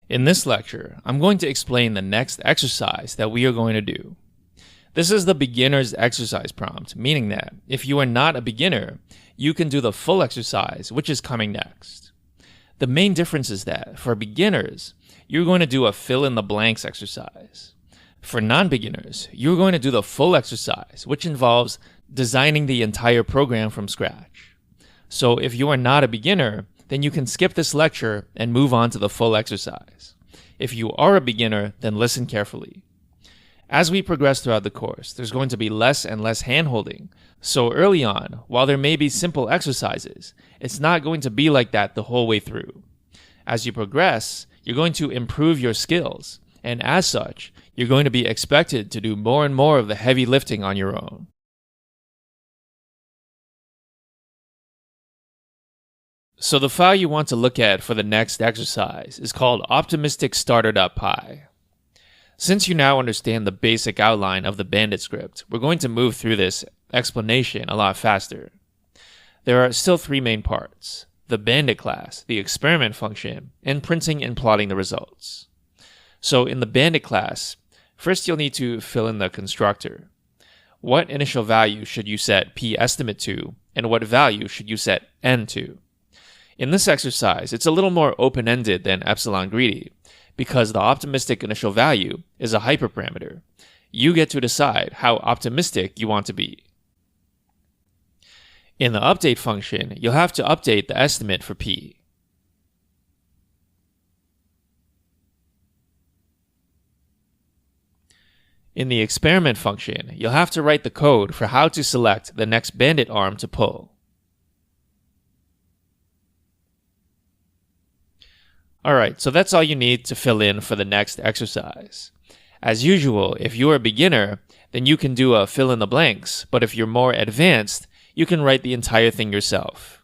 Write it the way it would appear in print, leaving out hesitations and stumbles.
In this lecture, I'm going to explain the next exercise that we are going to do. This is the beginner's exercise prompt, meaning that if you are not a beginner, you can do the full exercise, which is coming next. The main difference is that for beginners, you're going to do a fill in the blanks exercise. For non-beginners, you're going to do the full exercise, which involves designing the entire program from scratch. So if you are not a beginner, then you can skip this lecture and move on to the full exercise. If you are a beginner, then listen carefully. As we progress throughout the course, there's going to be less and less hand-holding. So early on, while there may be simple exercises, it's not going to be like that the whole way through. As you progress, you're going to improve your skills, and as such, you're going to be expected to do more and more of the heavy lifting on your own. So the file you want to look at for the next exercise is called optimistic_starter.py. Since you now understand the basic outline of the Bandit script, we're going to move through this explanation a lot faster. There are still three main parts: the Bandit class, the experiment function, and printing and plotting the results. So in the Bandit class, first you'll need to fill in the constructor. What initial value should you set p_estimate to, and what value should you set n to? In this exercise, it's a little more open-ended than epsilon greedy, because the optimistic initial value is a hyperparameter. You get to decide how optimistic you want to be. In the update function, you'll have to update the estimate for p. In the experiment function, you'll have to write the code for how to select the next Bandit arm to pull. Alright, so that's all you need to fill in for the next exercise. As usual, if you're a beginner, then you can do a fill in the blanks, but if you're more advanced, you can write the entire thing yourself.